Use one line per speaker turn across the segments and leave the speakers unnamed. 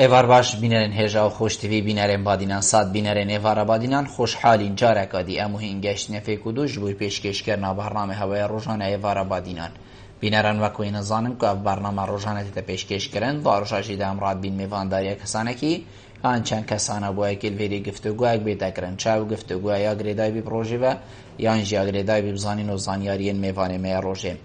ایوار باش بینرن هجا و خوش تیوی بینرن بادینان ساد بینرن ایوار بادینان خوشحالین جارک آدی امو هنگشت نفی کدوش بوی پیشکش کرنا برنامه هوای روزانه ایوار بادینان بینرن وکوی نزانم که برنامه روزانه تا پیشکش کرن داروشاشی دام راد بین میوانداری کسانه کی آن چند کسانه بوی کل ویری گفتگوی بیتا کرن چاو گفتگوی یا گریدای بی پروژه و یا انجا گریدای بی بزانین و زانیارین میوانه می روزه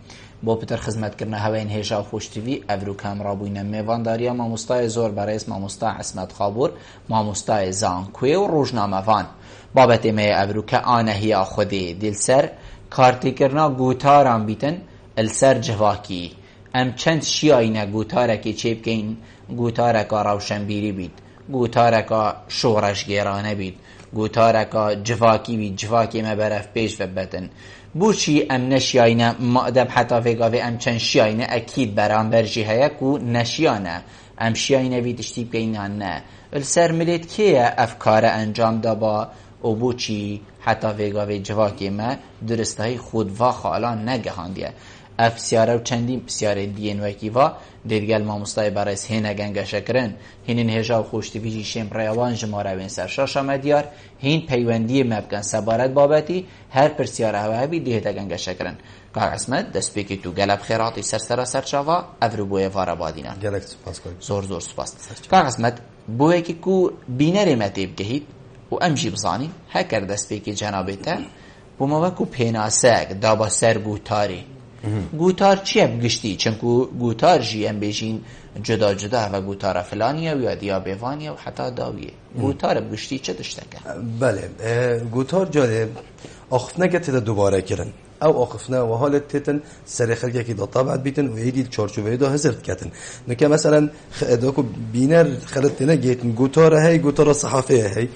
با پتر خدمت کردن هواین هجا و خوش تیوی افرو کامرا بوینه میوانداری ماموستای زور برای اسم ماموستا عصمت خابور ماموستای زانکوی و روزنامه وان بابت می افرو که آنهی خودی دل سر کارتی کرنا گوتاران بیتن السر جواکی ام چند شیاینه گوتارکی چیب کین گوتارکا روشنبیری بید گوتارکا شورش گیرانه بید گوتارکا جواکی بید جواکی مبرف پیش و بتن بوچی ام نشیاینه مادب حتی فیگاوی ام چند شیاینه اکید برام برجی هیا کو نشیانه ام شیاینه بید اشتیب کینان نه السر ملید که افکار انجام دابا او بوچی حتی فیگاوی جواکی ما درستای خود و خالان نگهاندیه اف سیاره و چندین سیاره دین وکی و دیدگل ما مستای برایس هین اگنگا شکرن هینین هجا و خوشتی ویجی شیم ریوان جماره وین سر شاشا مدیار هین پیوندی مبکن سبارت بابتی هر پر سیاره هوا بی دیهت اگنگا شکرن که عصمت دست بیکی تو گلب خیراتی سر شاوا افرو بوی وارا بادینا
گلک سپاس کنید
زور سپاس که عصمت بوی که کو بینری متیب گهید و امجی بزانی هکر دست بیکی جنابیتا بوما وکو پیناسک دابا سر گوتاری گوتار چیه بگشتی؟ چونکو گوتار جی ام بیشین جدا و گوتار فلانیه و یا دیابیوانیه و حتی داویه گوتار بگشتی چه دشته کن؟
بله گوتار جالب آخفنه که تیده دوباره کرن او آخفنه و حالت تیتن سر خلقه که دا طبعت بیتن و ایدی چارچوبه دا هزرد کتن نکه مثلا داکو بینر خلط تینه گیتن گوتار هی گوتار صحافه هی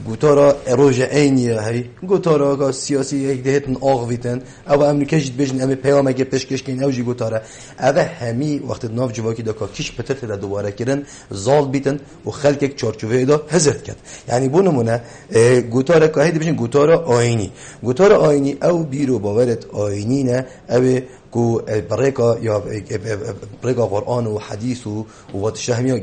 گوتارا اروج عینیه هی گوتارا که سیاسی یک دهتن آغویتن او امریکاش بجن امی پیامه که پیشکش کن اوجی گوتارا او همی وقت ناف جواکی دا که کش پتر تدا دوباره کرن زال بیتن و خلق یک چارچوبه دا هزرد کرد یعنی بو نمونه گوتارا که هیدی بجن گوتارا آینی او بیرو باورت آینی نه او کو بريكا يا بريكا قرآن و حديث و واتشهمي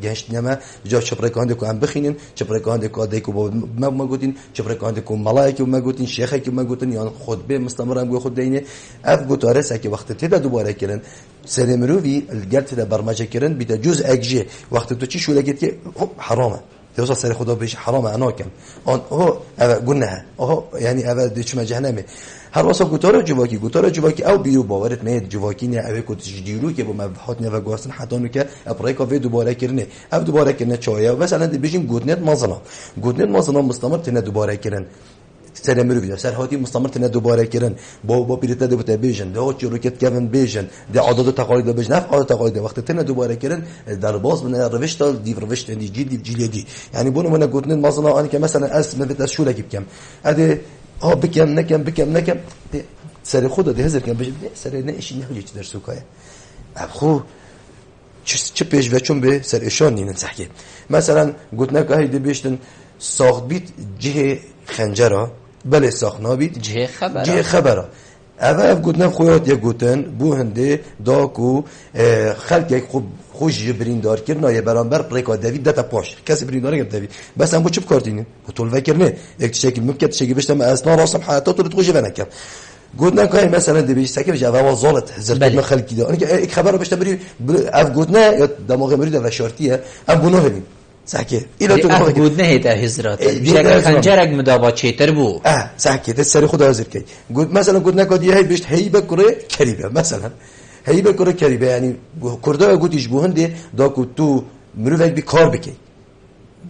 جهشت نما جا شبريكا عندكم عم بخينن شبريكا عندكم ديكو ما قلتين شبريكا عندكم ملائكة وما قلتين شيخك وما قلتين يعني خطبة مستمرة بقول خدينه أف قلت أرسك وقت تبدأ دوباره كرن سلمروي الجلت ده برمجة كرن بده جزء أجزاء وقت تو شو لقيت كي حرامه توصل سر خدا بيش حرام أنا كم أن هو قلناها هو يعني أبد دش ما جهنمه هر واسه گوتار جواکی او بیرو باورت مید جواکی نه اوی کو تجدیرو که با مبحث نه و گاستن حتی نو که ابریکا وی دوباره کرنه او دوباره کرنه چایا مثلا بجیم گودنت مازنا مستمر تنه دوباره کرن سر مروی سر هاتی مستمر تنه دوباره کرن با پیرت ده بت بیژن ده چی روکت کردن بیژن ده عادت و تقالید بیژن نه عادت تقالید وقت تنه دوباره کرن در باز من روشت دی روشت دی جیل یعنی بونو من گودنت مازنا ان که مثلا اسم بت از شو لگی بکم اده بکم نکم سر خدا ده هزار کم بشه سر نه اشی نخوجی چی در سوکای خو چه پیش و چون به سر اشان نینن سحکه مثلا گوت نکه هیده بیشتن ساخت بیت جه خنجره بله ساخت نابیت جه خبره اول گوت نف خویات یک گوتن بو هنده داکو خلق یک خوش جبرین دار کرد یه برانبر پریکا دوید دتا پاش کسی برین داره گفت دوید بس هم بو چپ کارتینه بو طول فکر نه یک شکل ممکن شکل بشتم اصلا راسم حیاتا تو تخوش ونکم گوتنا که مثلا دبیش سکه بجا و زالت زرد ما خلقی ده اون یک خبر رو بشته بری اف گوتنا یا دماغ مری ده شارتیه ام بونو هلیم سکه اینا تو
اف گوتنا هیت هزرات بیشتر خنجرک مدابا چیتر بو
سکه ده سر خدا حاضر کی گوت مثلا گوتنا که دیه بیشت هی بکره کریبه مثلا هی بکره کریبه یعنی کرده گوتیش بوهنده دا کو تو مروک بی کار بکی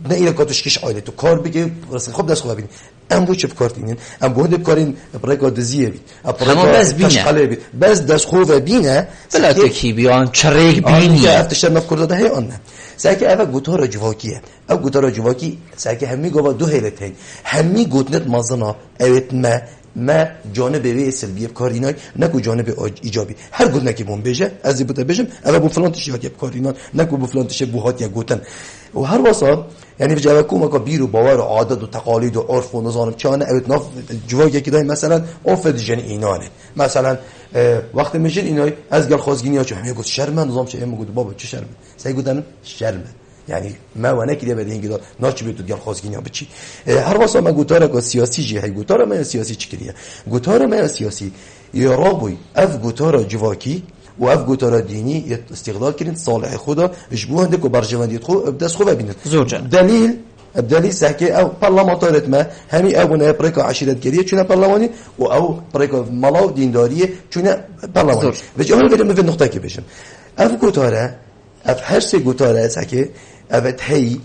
نه اینا کاتش کش عالی تو کار بگی راست خوب دست خوب ببین ام بو چپ کارتینن ام بو هند کارین برای دزیه بی
اما بس بینه
بس دست خوب بینه
بلا تکی بیان چریک بینی
افتش نف کرده ده آن سعی اول گوتار جواکیه او گوتار جواکی سعی همی گفت دو حالت هی همی گوتنت مازنا اوت ما جانب وی سلبی کارینای نکو جانب ایجابی هر گونه نکی بون بشه از بوده بشم اول بو فلان تشی هات کارینان نکو بو فلان تشی بو هات یا گوتن و هر واسه یعنی به جواب کوم که بیرو باور و عادت و تقالید و عرف و نظام چانه اوت ناف جواکی که دای مثلا عرف دیجن اینانه مثلا وقت میشین اینای از گل خواستگینیا چه همه گفت شرم نظام چه میگه بابا چه شرم سعی گفتن شرم یعنی ما و نکیده بده اینگه ناچ بیتو دیگر خواستگینیا بچی هر واسه ما گوتارا که سیاسی جی هی گوتارا ما سیاسی چکریه گوتارا ما سیاسی یرابوی اف گوتارا جواکی و اف گوتارا دینی استقلال کردن صالح خدا اجبو هندک و برجواندیت خو بدس خو ببینید دلیل بدلیل سحكي او برلمانتارت ما همي او نه بريكا عشيرت گريه چونه برلماني و او بريكا ملاو دینداریه چونه برلماني وجه اول بدم في النقطه كي بشم اف گوتاره اف هر سه گوتاره سحكي افت هي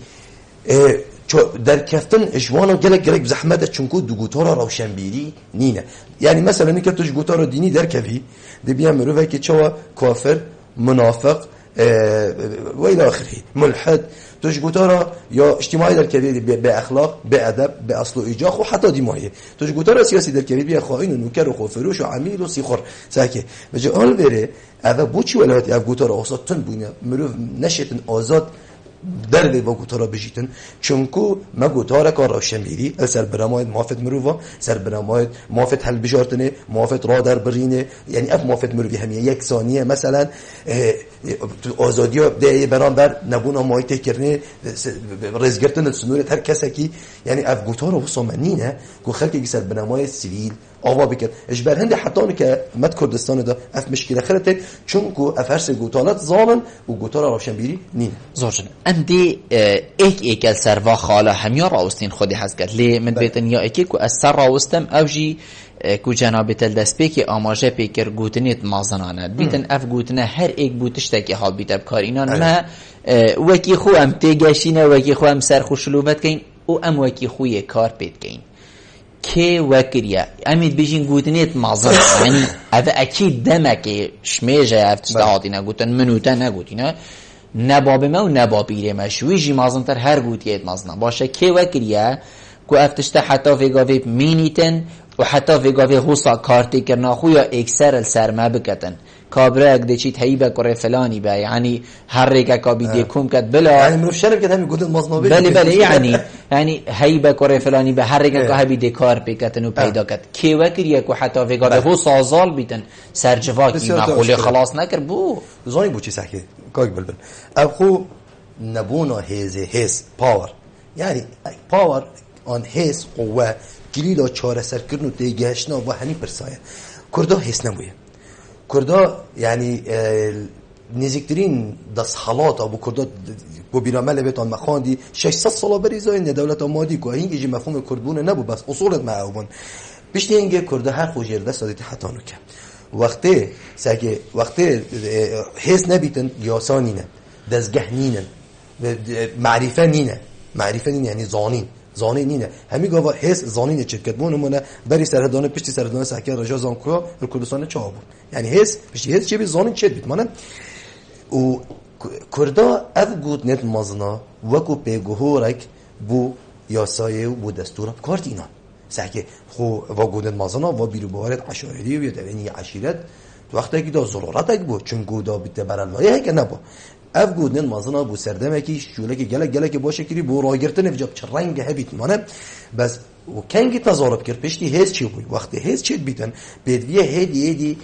در کفتن اجوانا گلک بزحمت چونکو دو گوتارا روشنبیری نینه یعنی مثلا اینکه توش گوتارا دینی در کفی دی بیان مروفه که چوا کافر منافق و الى آخره ملحد توش گوتارا یا اجتماعی در کفی به اخلاق به ادب به اصل و ایجاخ و حتی دیمایه توش گوتارا سیاسی در کفی بیا خائن و نوکر و خوفروش و عمیل و سیخور ساکه بجه آل بره اوه بوچی ولایتی اف گوتارا آزاد تن بوینه مروف نشتن آزاد در به گوتارا بجیتن چونکو ما گوتارا کار روشنبیری سر براماید موافق مروفا سر براماید موافق حل بجارتنه موافق را در برینه یعنی اف موافق مروفی همیه یک ثانیه مثلا آزادی ها ده برانبر نبونا مایته کرنه رزگرتن سنورت هر کسی کی یعنی اف گوتارا وصامنینه گو خلقی که سر براماید سیویل آوا بکرد اجبر هنده حتی که مد کردستان دا اف مشکل خرته چونکو اف هر سه گوتالات زامن و گوتارا روشنبیری نینه
زوجن اندی ایک السروا خاله همیا راوستین خودی هست کرد لی من بیتن یا ایکی که از سر راوستم اوجی که جناب تلدست بی که آماجه پیکر گوتنیت مازنانه بیتن اف گوتنه هر ایک بوتشتا که حال بیتب کار اینان ما وکی خو ام تیگشینه وکی خو ام سر خوشلوبت کین او ام وکی خوی کار پید کین که وکریه امید بیشین گوتنیت مازن یعنی اوه اکید دمه شمیجه افتش دهاتینه گوتن منوته نگوتینه نباب ما و نبابیره ما شویجی مازنتر هر گوتیت مازنه باشه که وکریه که افتشته حتی ویگاوی مینیتن و حتی ویگاوی غصا کارتی کرنا خویا اکسر السرمه بکتن کابره اگده چیت هی بکره فلانی با یعنی هر ریکا کابی دیکم کد بلا
یعنی مروف شرم کد همی گوتن مازنه
بله یعنی هی بکره فلانی به هر ریکا کابی دیکار بکتن و پیدا کد که وکریه که حتی ویگاوی غصا آزال بیتن سرجواکی مخولی خلاص نکر بو
زانی بو چی سحکه کاک بلبل اب خو نبونا هیز پاور یعنی پاور آن هیز قوه گلیلا چاره سر کرنو دیگهشنا و همی پرسایه کردا هیز نبویه کردا یعنی نزدیکترین دست حالات ابو کردا بو بیرامل بیتان مخاندی 600 سال بریزای دولت آمادی که این ایجی مفهوم کردبونه نبو بس اصولت معاون بیشتر اینگه کردا هر خوجیر دست دادی حتی نو که وقتی حس نبیتن یاسانینه دزگه نینن معرفه نینه یعنی زانین نینه همی گاوا حس زانینه چید کدبون امونه بری سرهدانه پشتی سرهدانه سحکه رجا زانکویا کردستان چه بود یعنی حس پشتی حس چه بی زانین چید بیت مانه و کردا اف گود نت مازنا وکو پیگوهورک بو یاسایه و بو دستور کارت اینا سحکه خو واگودن مازنا و بیرو بوارد عشایری و یدوینی عشیرت وقتی که دا ضرورت بود چون گودا بیت برالایه که نبا اف گودن مازنا بو سردمه کی شوله که گله باشه کری بو راگرتن وجاب چه رنگ هبیت مانه بس و کنگی تضارب کرد پشتی هیز چی بود وقتی هیز چی بیتن بدویه هدی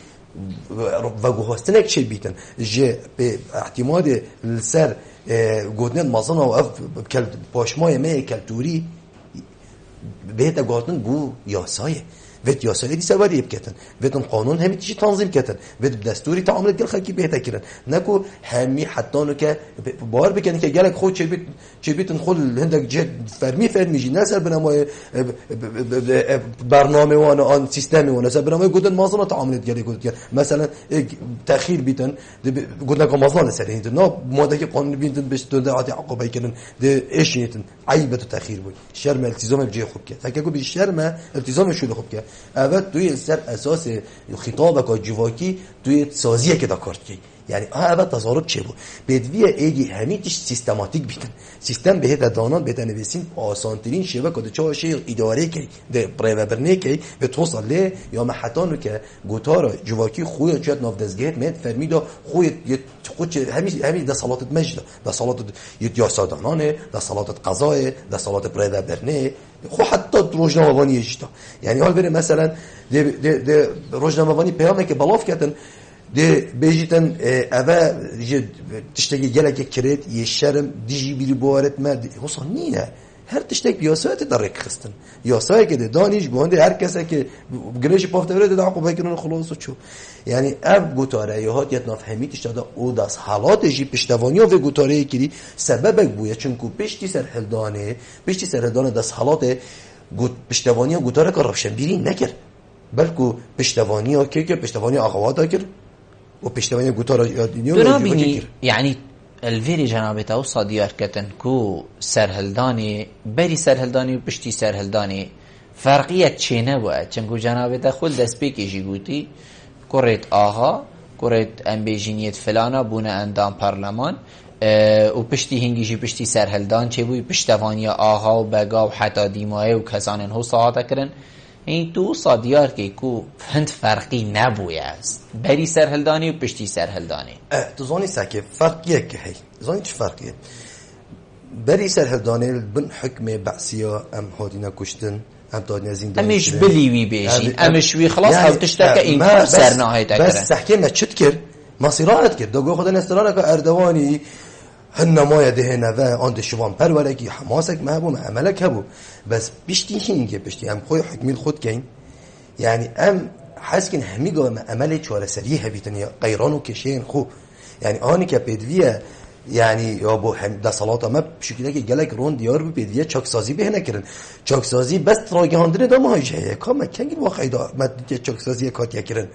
و گوهستنک چی بیتن جه به احتمال سر گودن مازنا و اف کل پاشمای می کلتوری بهت گفتن بو یاسایه وقت یاسایه دی سواری بکتن وقت قانون همی تیجی تنظیم کتن وقت دستوری تعاملات گل خلکی بهت کرن نکو همی حتی نو که بار بکنن که گلک خود چه بیتن خود هندک جد فرمی جی نسر بنامای برنامه و آن سیستمی و نسر بنامای گودن مازنا تعاملات گلی گود مثلا تأخیر بیتن گودن که مازنا نسر هیند نه ماده که قانون بیتن بهش دنده عادی عقبه کنن ده ايش نیتن عیبت تأخیر بود شرم التزام بجای خوب که فکر کو به شرم التزام شول خوب که اول توی سر اساس خطابك جواکی توی سازیه که دا کارت کی یعنی اول تضارب چه بود بدوی ایگی همیتش سیستماتیک بیتن سیستم به دانان بهت نویسین آسانترین شیوه که چه شی اداره کی ده پروبرنه کی به توصل له یا محتانو که گوتارا جواکی خوی چت ناف دزگهت مت فرمیدا خوی خود همین ده صلات مجد ده صلات یاسادانانه ده صلات قضای ده صلات پروبرنه خو حتی روزنامه‌وانی اجتا یعنی حال بره مثلا ده روزنامه‌وانی پیامه که بلاف کردن ده بیشتن اوه تشتگی گله که کرد یه شرم دیجی بیری بوارد مرد حسن نیه هر تشتگ بیاسایت درک خستن یاسایی که ده دانیش گونده هر کسی که گریش پافته بره ده عقوبه کنن خلاص و چو یعنی اب گوتاره یهات یت نفهمی تشتاده او دست حالات جی پشتوانی و گوتاره کلی سبب بویه چونکو پشتی سرهلدانه دست حالات پشتوانی و گوتاره که روشن بیری نکرد بلکه پشتوانی ها که پشتوانی آقاوات ها کرد و پشتوانی گوتاره یادینی
ها کرد یعنی الویری جنابت او صادیار کتن کو سرهلدانی بری سرهلدانی و پشتی سرهلدانی فرقیت چه نبود چنگو جنابت خود دست پیکشی گوتی کرد آها کرد انبیجینیت فلانا بونه اندام پارلمان و پشتی هنگیجی پشتی سرهلدان چه بوی پشتوانی آها و بگا و حتی دیمایه و کسانن هو صاحتا کرن این تو صادیار که کو هند فرقی نبوی است بری سرهلدانی و پشتی سرهلدانی
تو زانی ساکه فرقیه که هی زانی چه فرقیه بری سرهلدانی بن حکم بعثیا ام هادینا کشتن ام دادن زندانی
امش بلیوی بیشین امش وی خلاص او تشتاک این سرناهی تکره
بس سحکه ما چت کرد ما صراحت کرد دو خدا نسترانه که اردوانی هنما يده نوا عند شوان پرورکی حماسک مهبو عملک هبو بس بشتی هینگه بشتی هم خوی حکمیل خود کین یعنی ام حس کن همیگا عمل چاره سری هبیتن یا قیران و کشین خو یعنی آنی که پیدویه یعنی یا با هم ده صلاة ما بشکلی که گلک رون دیار بی پیدویه چاکسازی به نکردن چاکسازی بس راگهاندن دام های جهه که ما کنگی واقعی دا ما دیگه چاکسازی کاتیا کردن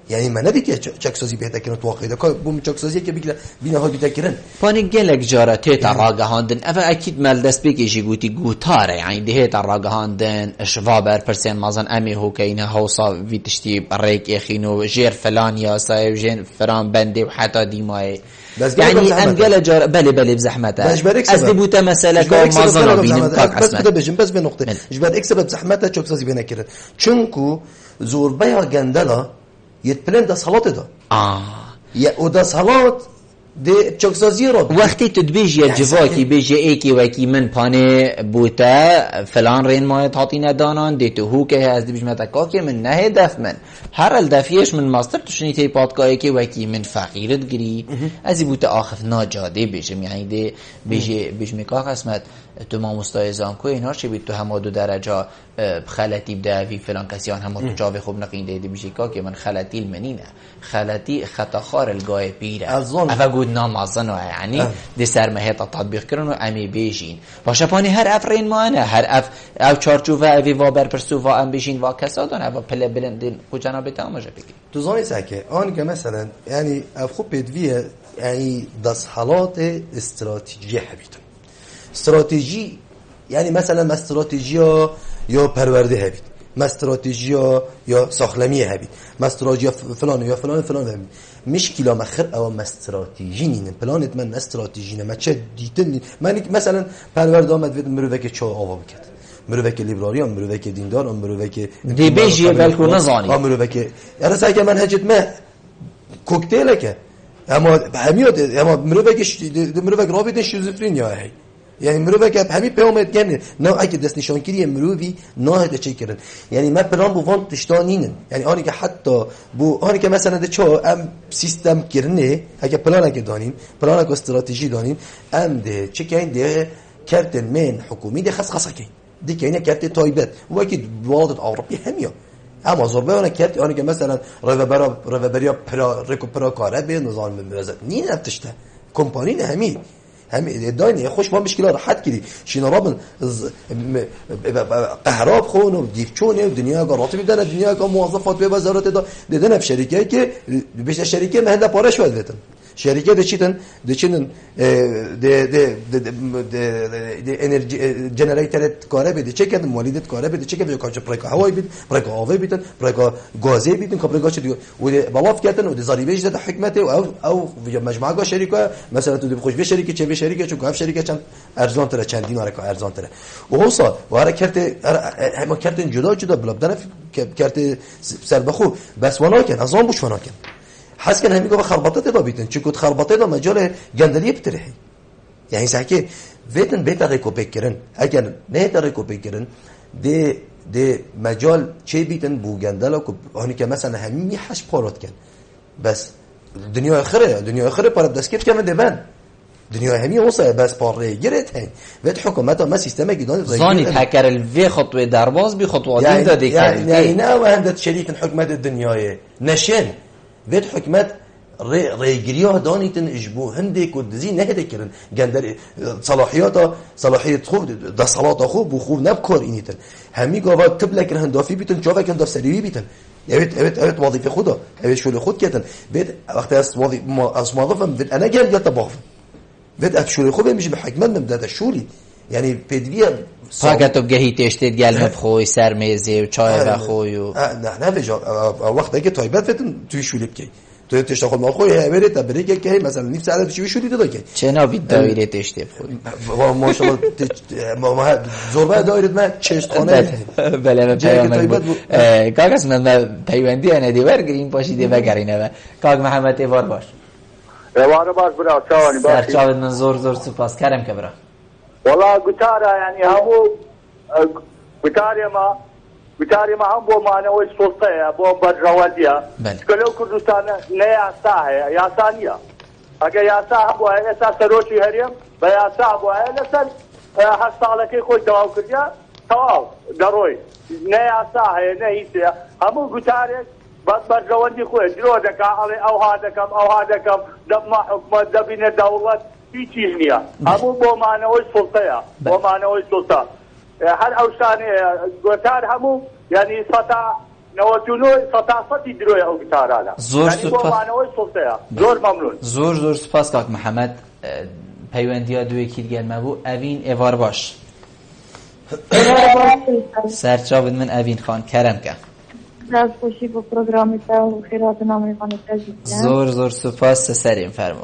یعنی من نبی که چاکسازی بهتر کنن تو واقعی دا که بوم چاکسازی که بگیره بینا ها بیتر کردن
پانی گلک جارا تیت راگهاندن اول اکید مال دست بکشی گوتی گوتاره یعنی دهیت راگهاندن اشوابر پرسین مازن امی هو که اینه هوسا ویتشتی ریک اخینو جیر فلان یا سایو جین فران بنده و حتی دیمای يعني ام قال جار بله بزحمته ازدي بوتا مساله که مازن بینیم کاک
بس بده بجیم بس به نقطه اجبار اکس بزحمته چاکسازی به نکردن چونکو زوربایا گندلا يتبلند ده صلاة ده يا وده صلاة ده چاکسازی رو
وقتی تو بیجی جواکی بیجی ایکی وکی من پانه بوتا فلان رین مایت هاتی ندانان دی تو هو که از دی بیجمتا که من نه دف من هر الدفیش من ماستر توشنی تی پادکایی که وکی من فقیرت گری ازی بوتا آخف ناجاده بیجم یعنی دی بیجمی که قسمت تو ما مستایزان که اینها چه بید تو همه دو درجه خلطی بدهوی فلان کسیان همه تو جاوه خوب نقینده دی بیجی که من خلطی المنینه خلطی خطاخار الگاه پیره افا گود نامازنه یعنی دی سرمهیت تطبیق کرن و امی بیجین باشه پانی هر افرین مانه هر اف او چارچوه اوی و برپرسو و ام بیجین و کسادان او پله بلندین خو جنابه تامجه بگی
تو زانی سکه آن که مثلا یعنی اف خوب پیدویه یعنی دست حالات استراتیجی حبیتون استراتژی یعنی مثلا ما استراتژی یا پرورده هبید ما استراتژی یا ساخلمی هبید ما استراتژی فلان یا فلان هبید مشکل مخر او ما استراتژی نین پلانت من استراتژی نه ما چه دیدن من مثلا پرورده آمد ود مروک چا آوا بکرد مروک لیبراریان مروک دیندار مروک
دی بیجی بالکل نزانی
مروک یعنی سعی من هجت ما کوکتیل که اما همیاد اما مروک رابطه شیزوفرنیا هی یعنی مروه که همین پیامد گنه نه اگه دست نشانگیری مروی نه چه کردن یعنی ما پلان بو وان تشتانینن یعنی آنی که حتی بو آنی که مثلا ده چه ام سیستم کرنه اگه پلان اگه دانیم پلان اگه استراتژی دانیم ام ده چه کین ده کارت من حکومی ده خاص کین دی که اینه کارت تایبت و اگه بلاد اروپی همیا اما زربه اون کارت آنی که مثلا روبریا پرا کاره به نظام موزت نین افتشته کمپانی نه همین هم داینه خوش با مشکل راحت کردی شینا رابن قهراب خون و دیفچونه و دنیا کا راتب بدن دنیا کا موظفات به وزارت دادن في شرکتی که بیشتر شرکت مهنده پارش ود بدن شرکت دچیتن د انرژی جنریتر کاره بده چه کردن مالیدت کاره بده چه که کاچ پرک هوایی بده پرک آوی بده پرک گازی بده که پرک چه و بواف کردن و زاریبه جده حکمت او مجموعه شرکت مثلا تو خوش به شرکت چه به شرکت چون گاف شرکت چند ارزان تر چند دینار که ارزان تر و هوسا و حرکت هم کردن جدا بلابدن کرد سر بخو بس وناکن ازان بوش وناکن حس کن همیگه به خربطه دا بیتن چون کد خربطه دا مجال گندلی بتره یعنی سعی ویتن بهتر ریکوپیک کردن اگر نه تر ریکوپیک کردن ده مجال چه بیتن بو گندلا که آنی که مثلا همین حش پارات کن بس دنیا آخره پر دستگیر که من دبن دنیا همی وصل بس پاره گرت هی وقت حکومت ما سیستم گیدان
زانی تکر الوی خطوه درباز بی خطوه دید داده کرد
يعني نه و هندت شریک حکومت دنیای نشن وقت حکومت ریگریه دانیتن اجبو هندی کردزی نهده کرن گندر صلاحیت خوب ده صلاة خوب و خوب نبکار اینیتن همی گاوا تبلک هندافی بیتن جاوه هنداف سریوی بیتن اوت وظیفه خودا اوت شغل خود کردن بيت وقت از موظفم بيت انا جال جات باخذ بيت افشول خوب میشه به حکمت نمیداد شولی یعنی پدوی
فقط بگهی تشتید گل مفخوی سرمیزی و چای بخوی و
نه بجا وقتی که تایبت فتن توی شولی بکی تو تشتاخد مال خوی هیوری تا بریک که مثلا نیم ساعت چی شولی داد که
چه نبی دایره تشتید خوی
ماشاءالله ما زربه دایره ما چشت خانه
بله پیوند کاغذ من پیوندی انا دیوار گرین پاشیده بگرینه کاغ محمد ایوار باش
ایوار باش برا چاوانی باش
سرچاود من زور سپاس کرم که برا
والله گتاره یعنی همو گتاره ما هم بو معنوی سلطه بو بدروالدیا کلو کردستان نه یاسا ہے یاسانیه اگه یاسا بو اسا سروچی هریم با یاسا بو لسل هستالکی خود دواو کردیا تواو دروی نه یاسا ہے نه هیچ همو گتاره بدروالدی خود درو دکا علی او هادکم دب ما حکومت دبین دولت هیچ چیز نیه همو بو معنوی سلطه هر اوشانی گوتار همو یعنی ستا نوتونوی ستا ستی دروی او گتارالا
زور
یعنی با معنوی سلطه زور ممنون
زور سپاس کاک محمد پیوندیا دوی کید گلمه بو اوین ایوار باش سرچاود من اوین خان کرم که
از خوشی با پروگرامی تا و خیرات نامی خانه تجید
زور سپاس سریم فرمو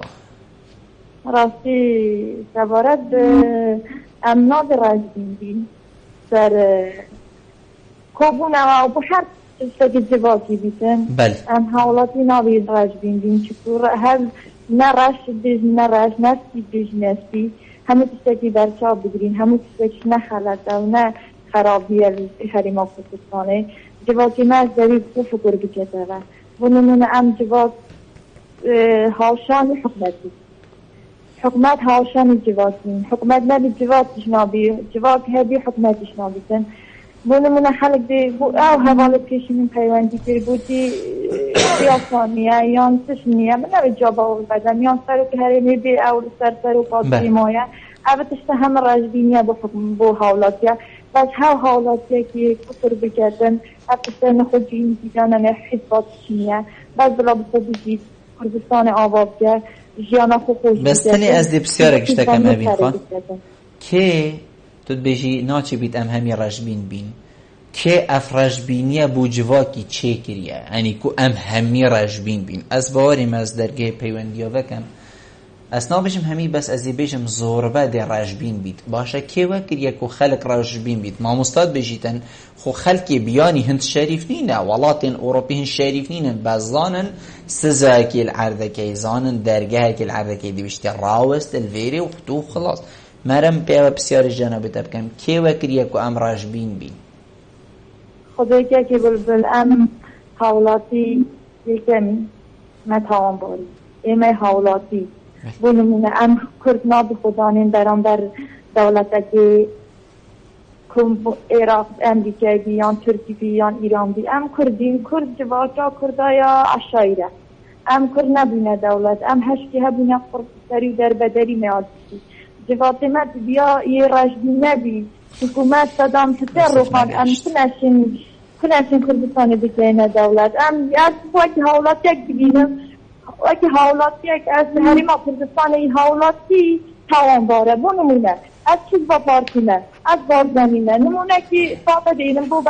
راستی سبارت امناد رجبین سر کبونه و بحر سگی جواکی بیتن
بله
ام حوالاتی نابید رجبین چکور هم نه رش دیج نه رش نستی دیج نستی همه تستکی برچا بگیرین همه تستکی نه خلطه و نه خرابی حریما خصوصانه جواکی ما از داری خوب فکر بکته و ونمونه ام جواک هاشانی حکمتی حکومت هاشانی جواتین حکومت نبی جواتش نابی جوات هدی حکومتش نابیتن بونمونه خلق دی او حواله پیشین پیوندی کری بودی سیاسانیه یان سشنیه من نبی جابا بدم یان سرو که هرمی بی اول سرو قاضی مایه اوتشته همه رجبینیه بو حولاتیه بس ها حولاتیه که کفر بکردن اوتشته نخود جین دیدانه حزبات شنیه بس بلا بسیدی کردستان آبادیه
بستنی از دی بسیاره گشتکم اوین خان که تو بیجی ناچی بیت ام همی رجبین بین که اف رجبینیه بو جواکی چه کریه یعنی که ام همی رجبین بین از باوریم از درگه پیوندیا وکم اسنا بشم همی بس از دی بشم زوربه دی رجبین بید باشه که وکریه که خلق رجبین بید ما مستاد بجیتن خو خلقی بیانی هند شریف نینه ولاتین اوروپی هند شریف نینه بزانن سزا که العرده که زانن درگه که العرده که دی بشتی راوست الویری و خطو خلاص مرم پیوه بسیار جنابه تبکم که وکریه که ام رجبین بید
خدای که بلبل ام حولاتی یکمی متاوان باری ایمه حولاتی بونمونه ام کرد نابی خدانین در دولت که عراق امریکایی بیان ترکی بیان ایران بی ام کردین کرد جواجا کردایا عشایره ام کرد نبینه دولت ام هشتی هبینه قرصری در بدری میادی جواتمت بیا یه رجبی نبی حکومت صدام تتر رو خان ام کنشین کردستانی بکنه دولت ام از باقی حولات یک بینم وقتی حوالاتی از حریما کردستانی حوالاتی توان باره بو نمونه از چیز با پارتینه از بارزانینه نمونه که فاقه دیدم بو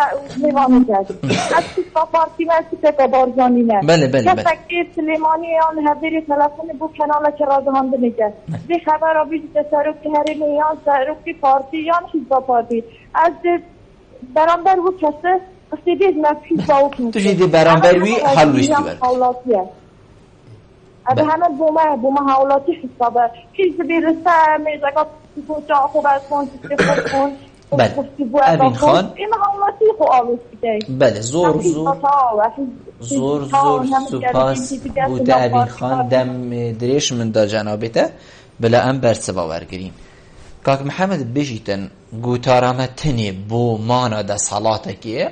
نیوانه کرد از چیز با پارتینه از چیز با بارزانینه
بله
کسا که سلیمانی آن حضیری تلفون بو کناله که رازه هم دنگه دی خبر را بیشت سروک حریمی یا سروک پارتی یا چیز با پارتی از برانبر بو کسه قصیدیز نفیز با اوکن
تو جیدی برانبر وی حلوشتی
برد از همه بومه حوالاتی حسابه چیز بیرسته میزگاه سوچا خوب از کن
بله اوین خان
این حوالاتی خوب آلوز بیده
بله زور زور سپاس بوده ابین خان دم دریش من دا جنابته بلا ام برس باورگرین کاک محمد بجیتن گوتارامه تنی بو مانا دا صلاته که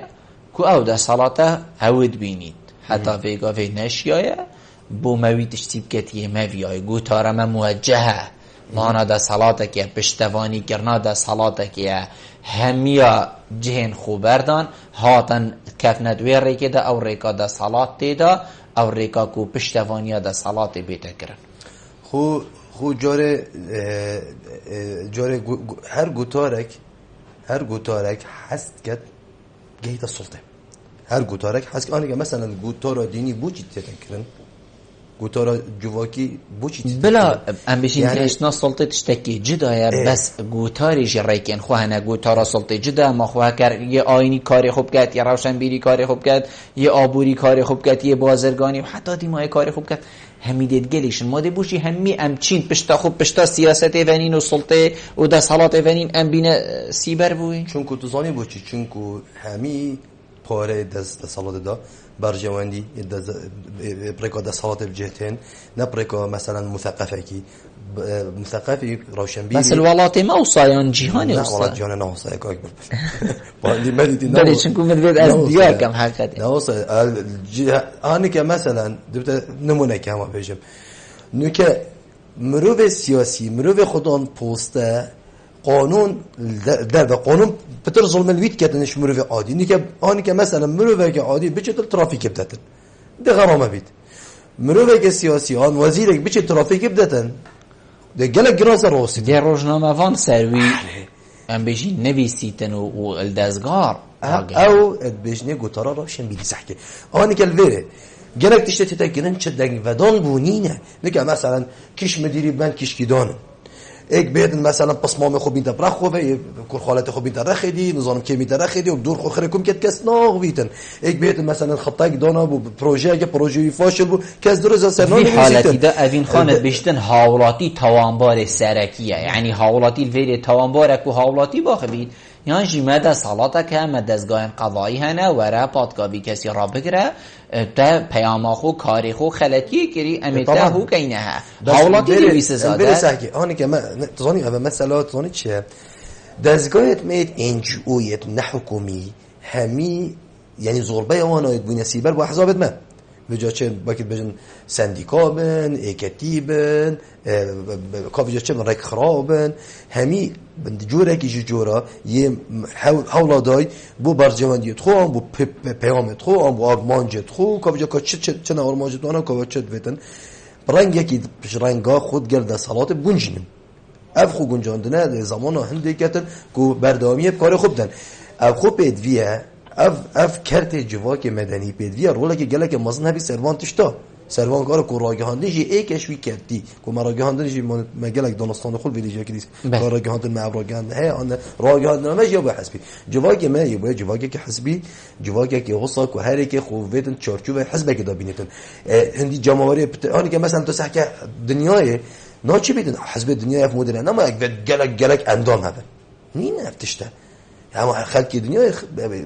کو او دا صلاته هود بینید حتی ویگا وی نشیایه بو مویدش تیب کتیه مویای گوتارامه موجهه مانا دا صلاته که پشتوانی کرنا دا صلاته که همیا جهن خوبردان هاتن کفنت وی ریکه دا او ریکا دا صلات تیدا او ریکا کو پشتوانی دا صلات بیتا کرن
خو جاره هر گوتارک هست کد گهید سلطه هر گوتارک هست که آنگه مثلا گوتارا دینی بوچی تیتن کرن گوتارا جواکی بوچی تیتن
بلا ام بشین یعنی تشنا سلطه تشتکی جدایه بس گوتاری جریکن خواهنه گوتارا سلطه جدا ما خواه کرد یه آینی کاری خوب کرد یه روشنبیری کاری خوب کرد یه آبوری کاری خوب کرد یه بازرگانی و حتی دیمای کاری خوب کرد همیدید گلیشن ماده بوشی همی امچین پشتا خوب پشتا سیاست ونین و سلطه و دا صلات ونین ام بین سیبر بوی
چونکو تو زانی بوچی چونکو همی پاره دست صلات دا برجواندی پرکا دا صلات بجهتين نه پرکا مثلا مثقفه کی مثقفی روشنبیری
بس الولات ما وصایان جهانی
نه ولات جهانی نه وصای کاک باندی مدیدی نه
بله چونکو مدید از دیار کم حقیقتی
نه وصای آنی که مثلا دبت نمونه که همه بجم نو که مروف سیاسی مروف خودان پوسته قانون در قانون بتر ظلم الوید کردنش مروف عادی نو که آنی که مثلا مروف که عادی بچه ترافیک بدتن ده غرامه بید مروف که سیاسی آن وزیرک بچه ترافیک بدتن ده گلک گراز روسی
ده روزنامه وان سروی ام بيجي نویسیتن و الدزگار
او بيجني گوتارا روشن بيدي سحكي آنی که الویره گلک تشته تتاكرن چه دنگ ودان بونینه نکه مثلا کش مدیری من کش کیدانم ایک بیدن مثلا پسمام خوب بینت برخ خوبه کرخالت خوب بینت رخیدی نظام کمی رخیدی و دور خو خرکم کت کس ناغ بیتن ایک بیدن مثلا خطاک دانا بو پروژه فاشل بو کس درست سرنان
في حالتی دا اوین خانه بشتن حاولاتی توانبار سرکیه یعنی حاولاتی الویل توانبارک و حاولاتی باخه بید یعنی جیمه دا صلاتک هم دزگاه قضایی هنه وره پادگاوی کسی را بگره تا پیاماخو کاریخو خلطیه کری امیته هو کینه ها حاولاتی دویسه زاده
بله سحکی آنی که تظانی اوه مثلا تظانی چه دزگاهت مید انجویت نحکومی همی یعنی زوربه وانایت بوینه سیبر با احزابت من بجا چه باید بجن سندیکا بن ایکتی بن کافی چه رک خرابن همی جوره کی جورا یه حولادای بو برجواندیت خو بو پیامت خو بو آرمانجت خو کافی جا چه نه آرمانجت وانا کافی چه بتن رنگ یکی رنگا خود گرد صلات بونجینم اف خو گنجاندنه زمان هندی کتن کو بردامی کار خوب دن اف خو بدویه اف کرت جواک مدنی بدویه رولا که گله که مازن هبی سروان تشتا سروان کار کو راگهاندی جی ایکش وی کردی کو راگهاندی جی مگلک دانستان خود ویدیو کلیس راگهاندن ما راگهاند هه آن راگهاندن ما جواب حسبی جواک ما یبه جواک که حسبی جواک که غصه کو هر کی خوبتن چارچوب حسب که دابینتن هندی جمهوری آنی که مثلا تو سحک دنیای ناچی بیدن حزب دنیا اف مدل نه ما گلک اندام هبن نین افتشته اما خلق دنیا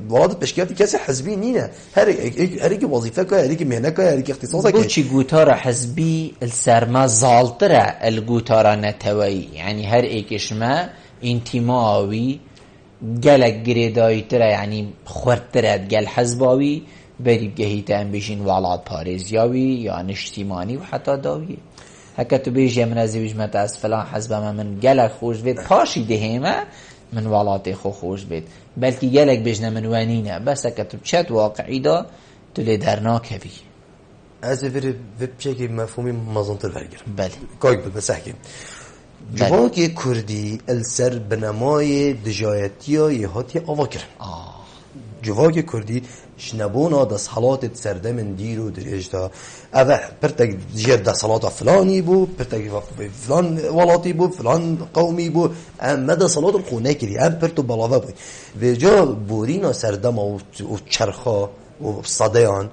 ولادت بشکرتی کسی حزبی نینه هر کی وظیفه که هر کی مهنه که هر کی اختصاصه
که چی گوتارا حزبی السرما زالتره الگوتارا نتوی یعنی هر ایکش ما انتماوی گلک گریدایتره یعنی خورتره گل حزباوی بری گهیت ام بشین ولاد پاریزیاوی یا نشتیمانی و حتی داویه هکه تو بیجی من از بیجمت از فلان حزب من گلک خوش بید پاشی دهیمه من ولات خو خوش بید بلکه گلک بیجنه من وانینه بس هکه تو چت واقعی دا تو لی درناک هوی
از ویر بچه مفهومی مازنتر برگرم
بله
کاک بس حکیم جواک کردی السر بنمای دجایتی یه هاتی آوا کرن جواک کردی شنبونا دا صلات سرده من دیرو درجتا اوه پرتک جیر دا صلات فلانی بو پرتک فلان ولاتی بو فلان قومی بو اما دا صلات الخونه کری ام پرتو بلاوه بو و جا بورینا سردم و چرخا و صدیان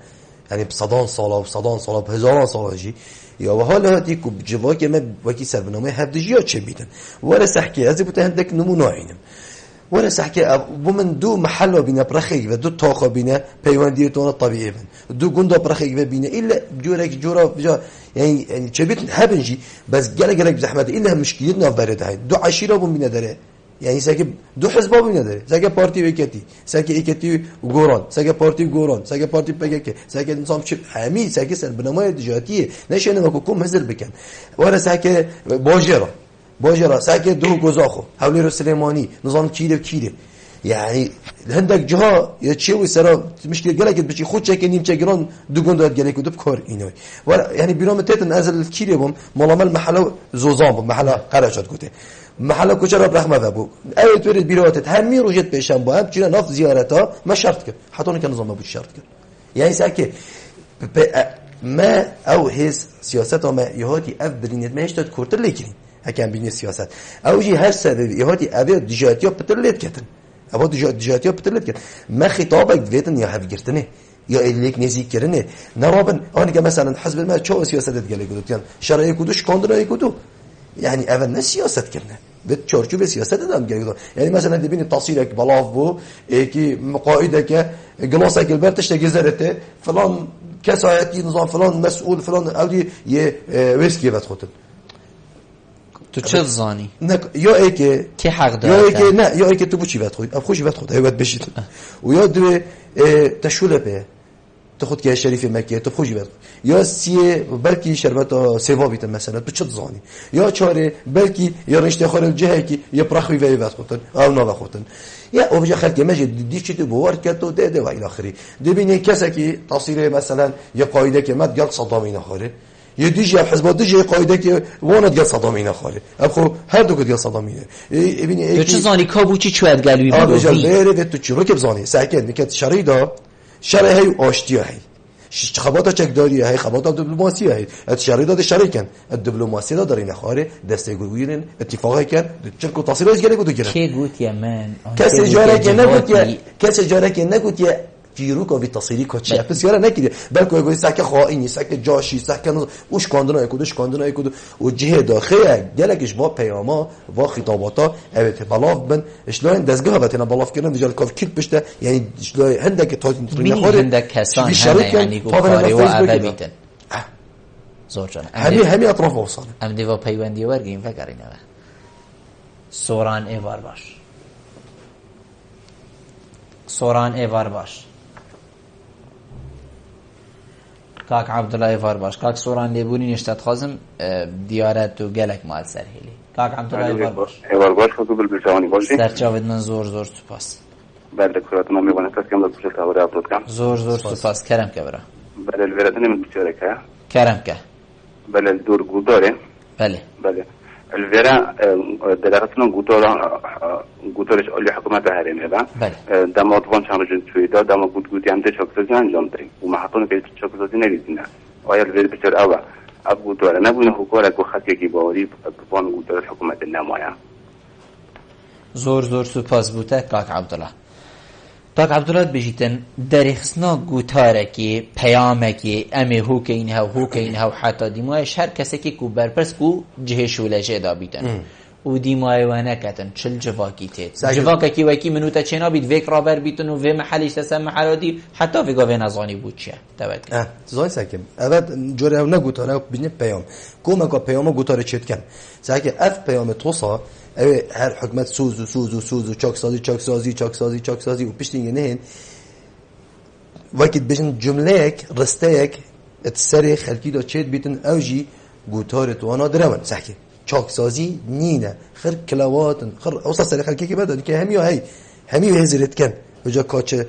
یعنی صدان سالا و هزاران سالا جی یا و حال هاتی که جواک ما وکی سربنامه هفدجی ها چه بیدن ولی سحکی ازی بوده هندک نمونه اینم ولا سحكي بمن دو محل بينا برخيك دو طاقة بينا بيواندية تونا طبيعي بين دو جندا برخيك بينا إلا جورا يعني شبيت هبنجي بس جالك بزحمة إلا مشكلتنا برد هاي دو عشيرة بمنا دره يعني ساكي دو حزب بمنا دره ساكي بارتي ويكتي ساكي إيكتي وجوران ساكي بارتي وجوران ساكي بارتي بيجك ساكي نظام شب حمي ساكي سر بنماية دجاتية ليش أنا ما كوكم هزر بكن ولا ساكي باجرا ساكي دو جزاخو حولي السليماني نظام كيله يعني عندك جهة يتشوي سرا مشكلة جالك بشي خود شكل نيم شجران دو جندات جالك ودب كار إنه يعني بينام تيتن أزل الكيله بوم ملامل محله زوزان محله قراشات قطع محله كشرة برحمة ذبو أي تورد بيروتت همي روجت بيشان بوهم كنا ناف زيارتها ما شرط كر حتى كان نظام أبو شرط كر يعني ساكي ما أو هز سياسة ما يهاتي أفضلين ما يشتد كورتر لكني هكذا بين السياسات أوجي هالسبب يهاتي أبي دجاتيا بترليت كتن أبو دجاتيا بترليت كتن ما خطابك فيتن يا حفجرتني يا إليك نزيك كرني نرابن أنا كمثلا حسب ما شو سياسات تقول لك يعني شرعي كودوش كندرا يكودو يعني أول سياسات كرنا بتشارجو بسياسات دام جايدو يعني مثلا دبين التصيلك بلاف بو كي مقاعدك جلاسك البرتش تجزرته فلان كسايتي نظام فلان مسؤول فلان أودي ويسكي بتخطن
تو چه زانی؟
یا ای که
کی حق داره؟
یا ای که تو بچی وقت خود، خوشی وقت خود، هیوت بشید. و یا دو تشوله به تو خود که شریف مکه تو خوشی وقت. یا سیه بلکی شربت سوا بیت مثلا تو چه زانی؟ یا چاره بلکی یا رشته خارج جهه کی یا پرخوی وقت خودن، او نه خودن. یا اوجه خلق مجد دیشی تو باور کرد و ده و الی آخری. دبینی کسی که تصویر مثلا یا قاعده که مد گل صدامی نخوره. يديجي حزب ديجي قاعدك وانا ديال صدامينا خالي ابخو هر دو ديال صدامينا
ابني چه زاني كابوچي چواد قلبي
بو بيري تو چرو که بزاني ساكن نكت شريدا شرع هي آشتي هي خباتا چکداری هي خباتا دیپلماسی هي شريدا ده شريكن الدبلوماسي ده دارين خاره دستگویرن اتفاقی کن چرکو تصویرش گله بودو گره
کی گوت یا من
کسی جاره که نگوت یا جیروکا وی تصویری کوچه بسیار نکیده بلکه اگه سکه خائنی سکه جاشی سکه اوش کاندنا یکودو و جهه داخله گلکش با پیاما و خطاباتا اوت بلاف بن اشلای دزگاه بتنا بلاف کردن دیجال کاف کیت بشته یعنی اشلای هندک تا
نخوره هندک کسان یعنی گفتاری و عبابیتن زور جان
همی اطراف وصل
ام دیو پیوندی ورگیم فکرینه سوران ایوار باش كاك عبد الله يفار باش كاك سوران ليبوني نشتت خازم ديارات و گلك مال سرهيلي كاك عبد الله
يفار باش خطو بالبلشاني باشي
سرچاود من زور سپاس
بله كرات ما میگن اساس کم داشته خبر اپلود کم
زور سپاس کرم که برا
بله الوراتني من بشاركه
کرم که
بله الدور گوداره
بله
الفيرا دلغتنا قوتورش أولي حكومة هرين هذا دام أطفال شانو جن شويدا دام قوت يامده شخصي أنجام دارين وما حطونه كي شخصي نريدنا ويا الفيرا بشر أوا أب قوتورا نبونه حكومة كخاتي كي باوري بفان قوتورش حكومة النمايا
زور سپاس بوده کاک عبدالله کاک عبدالله بجیتن درخصنا گوتارکی پیامکی امی هو که اینها و حتی دیمایش هر کسی که کو برپرس کو جهش ولجه دا بیتن و دیمای و نکتن چل جواکی تید جواکی وکی منوتا چنا بید ویک رابر بیتن و وی محلیش تسم محلادی حتی ویگا وی نزانی بود چه دوید
زای ساکم اول جوره او نگوتاره بینه پیام کومکا پیام گوتاره چید کن ساکه اف پیام توسا هر حکمت سوز و چاکسازی و پشتینگه نهین وقت بجن جملهک رستهک اتسری خلکی دا چید بیتن اوجی گوتاره توانا درون ساکه چاکسازی نینه خر کلاواتن خر اوسا سری خلکی که بدن که همی هزرت کن وجا کاچه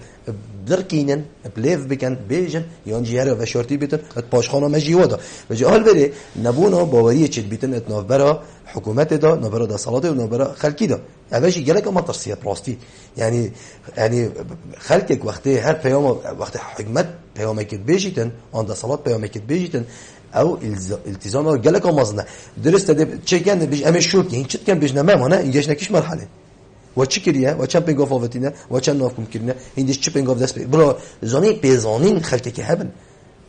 درکینن بلیف بکن بیجن یان جیره و شرطی بیتن ات پاشخانه مجیوادا وجا حال بره نبونا باوریه چید بیتن ات نافبرا حکومت دا نافبرا دا صلاة و نافبرا خلکی دا اوشی گلک اما ترسیت راستی یعنی خلکک وقتی هر پیام وقتی حکمت پیامه کد بیجیتن آن دا صلاة پیامه کد بیجیتن او التزام او گلک امازنه درسته ده چه کنه بیش اما شوک این چت کن بیش نمام نه اینجاش نکیش مرحله و چی کریه و چند پنگاف آوتینه و چند نافکم کرینه هندیش چی پنگاف دست برا زانی پیزانین خلقه که هبن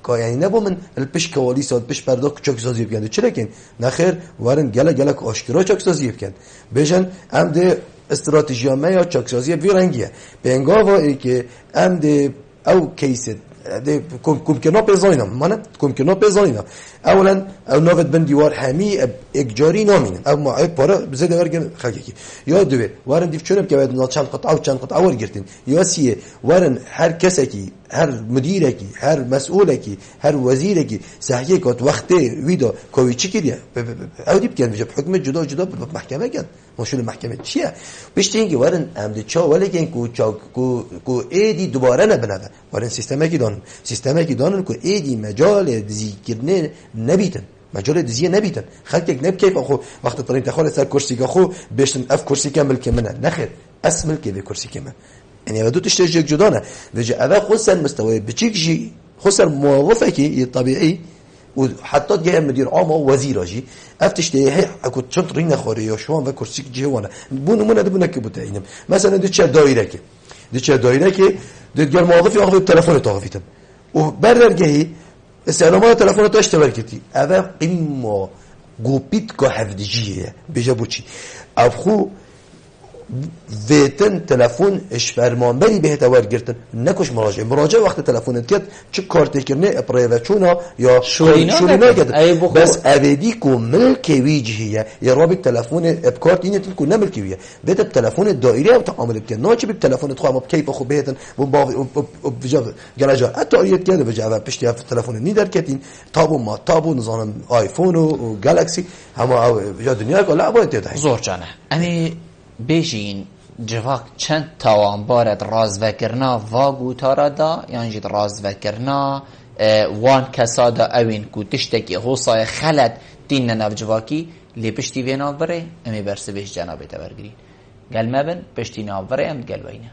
که یعنی نبا من الپش کوالی ساد پش پرداخت چاک سازی بکند چرا کن نخیر وارن گله آشکرا چاک سازی بکند بیشن هم ده استراتژی ما یا چاکسازی ویرنگیه به انگار ای که ام ده او کیست ده ممکنه بزنیم من ممکنه بزنیم اولا او نوت بن دیوار همی اجاری نامینن او ما پارا بزده ورگن خلقی یا دوی وارن دیف چونم که بعد چند قطعه ور گرتین یا سی وارن هر کسی کی هر مدیره کی هر مسئوله کی هر وزیره کی صحیح کات وقت ویدا کوی چی کیه او دیپ کن بجا حکم جدا به محکمه کن مشکل محکمه چیه بیشتر اینکه وارن عمد چا ولی که کو ایدی دوباره نبنده وارن سیستمی که دانن کو ایدی مجال ذکرنه نبیتن مجال دزیه نبیتن خلک نب کیف خو وقت طريق تخول سر کرسی خو بشتن اف کرسی کامل کمنه نخیر اسمل که به کرسی کمه يعني بدو تشتري جدانه بيجي هذا خصوصا مستوى بتشيكجي خصوصا موظفك طبيعي وحتى جاي مدير عام او وزير اجي افتشتي هي كنت شنطرين خوري شوان و كرسي جي وانا بونو من ادبنا كبوتاينم مثلا دي دايره كي دي موظف ياخذ التليفون تاخذيتم وبرر جهي استعلامات تليفون تاشتبركتي هذا قمه جوبيت كو حفدجيه بيجابوتشي افخو ویتن تلفن اش فرمانبری بهت ور گرتن نکش مراجعه وقت تلفن کت چه کارت کرنه اپریوچونا یا شورینا کرد بس ابدی کو ملک ویجهیه یا رابط تلفن ابکارت اینه تن کو نملکیه بهت تلفن دایره او تعامل بکن نه چه به تلفن تو هم کیف خو بهتن و با بجا گراجا اتاریت کرده بجا پشتی تلفن نیدر کتین تابو نظام آیفون و گالاکسی همه بجا دنیا کلا باید ده
زور جانه امی بیشین جواک چند توانبارد رازوکرنا و گوتارا دا یعنی جد رازوکرنا وان کسا دا اوین کو تشتکی حوصای خلط دین ننو جواکی لی پشتی وینا بره امی برسه بیش جنابه تبرگرین گل مبن پشتی ناو بره ام گل وینه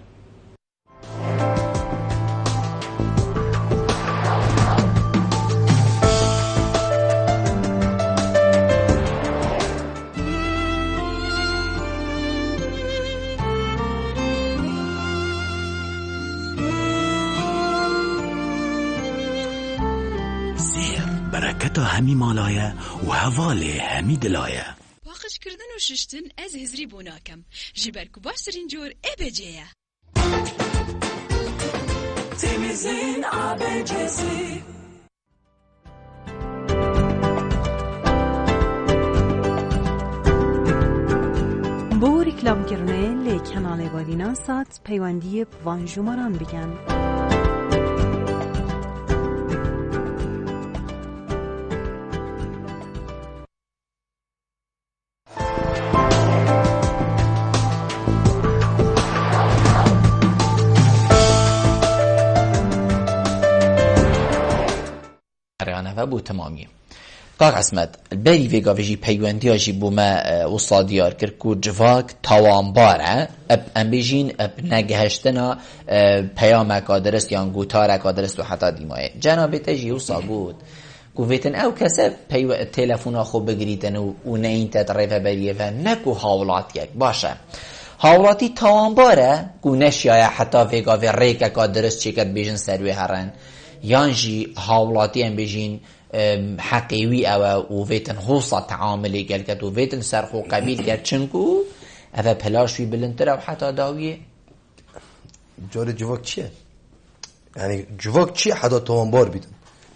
برکت همی مالایه و حواله همی دلایه
واقش کردن و ششتن از هزری بوناکم جبرکو باشترین جور ابجیه تمیزین ابجیسی
بو ریکلام کرنه لی کانال وادینان سات پیوندی وان جمران بگن
و بو تمامی قاق اسمت بری ویگا ویجی پیوندی آجی بو ما وصا دیار کرد که جواک توانباره اب ام بیجین اب نگهشتنا پیامک آدرست یا گوتارک آدرست و حتی دیمایه جنابه تجی وصا بود گویتن او کسب تلفونا خوب بگریتن و نه این تطریف بریه و نکو حاولات یک باشه حاولاتی توانباره گو نشیای حتی ویگا وی ریکک آدرست چیکت بیجن سروی هرن یانجی حاولاتی هم بیجین حقیوی او ویتن خوصا تعاملی گل کد و ویتن سرخو قبیل کرد چنکو او پلاشوی بلندتر او حتی داویه
جار جواک چیه؟ یعنی جواک چیه حتی توانبار بیدن؟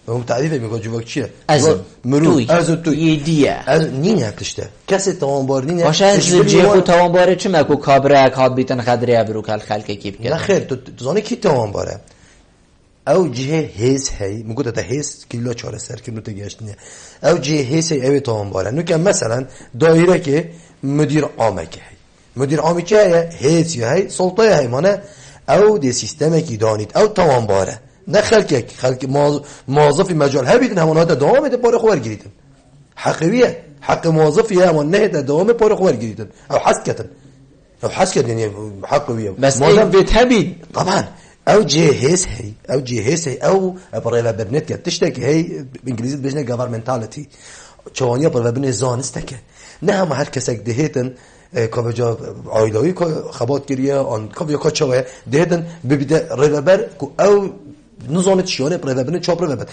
به اون تعریفه میگه جواک چیه؟ از توی
یدیه
از نینه هتشته کسی توانبار نینه
باشه از جیخو توانباره چه مکو کابرک ها بیتن خدریه برو کل خلقه کی بکرد؟
نه خیر تو زانه کی توانباره؟ او جهه حس هی میگه تا حس کلا چهار سر که نوت گشتنه او جهه حس هی توانباره نو که مثلا دایره که مدیر عامه که هی مدیر عامه که حس هی سلطه هی مانه او دی سیستمی که دانید او توانباره نه خلق موظف مجال هر بیدن همون ها دوام ده پاره خوار گریدن حقیقیه حق موظفی همون نه ده دوام پاره خوار گریدن او حس کتن یعنی حقیقیه
بس این بتبید
طبعا او جهاز هي او برای برنت که تشتکی هی انگلیسی بجنه گورنمنتالیتی چوانی برای برنت زانسته نه هم هر کسی دهیتن که بجا عایلوی که خبات گریه آن که بجا کچوه دهیتن ببیده ریبر او نظامت شیانه برای برنت چاپ ریبر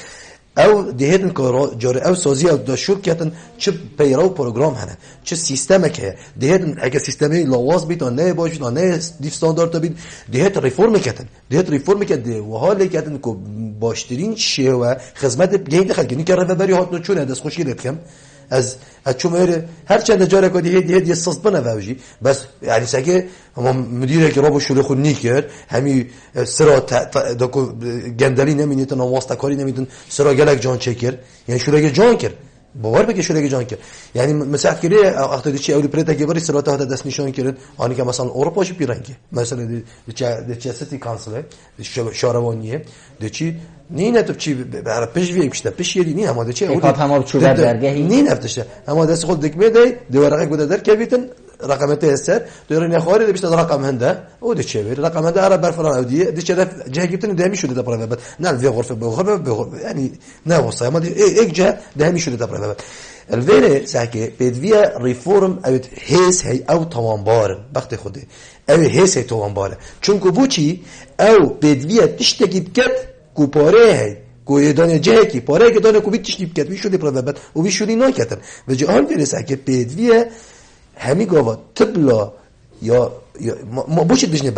او دهیدن که جاره او سازی او داشور کتن چه پیرو پروگرام هنه چه سیستم که دهیدن اگه سیستمی لواز بیت نه باش بیت نه دیف استاندارد بیت دهیت ریفورم کتن دهیت ریفورم کده و حالی کتن که باشترین چیه و خدمت گیند خلق نی کاره بری هات نو چونه دست خوشی لکم از چومره هر چند جاره که دهیت یه ساست بنا واجی بس یعنی سگه هم مدیره که رابو شله خود نیکر همی سرا دکو گندلی نمیتون واسطه کاری نمیتون سرا گلک جان چکر یعنی شله جان کر باور بگه شله جان کر یعنی مثلا کری اخت چی اولی پرتا که بری سرا تا دست نشان کردن آنی که مثلا اروپا چی پیرنگه مثلا چه سیتی کانسل شاروانیه چی نه تو چی برای پیش وی بیشتر پیش یری نه اما چی
اولی هم چوب درگاهی
نه نفتشه اما دست خود دکمه دی دوره گوده در کویتن رقمته هستر دورن يخوري ده بيشتغل رقم هنده ودي تشبير رقم هنده عرب برفلان اوديه دي كده جهه جبتني ده مش ده برا نال في غرفه يعني ناوصه ما دي ايه جهه ده مش ده برا الفيري ساكي بيدفيا ريفورم او هيس هي او توانبار وقت خوده او هيس هي توانبار چونكو بوچي او بيدفيا تشتكي بكت کوپاره هي کوی دانه جه کی پاره که دانه کوبیت تشتیب کت وی شدی پرا و وی شدی ناکتن و جهان ویری ساکي بيدفيا همی گاوا تبلا یا ما بوشید بجنه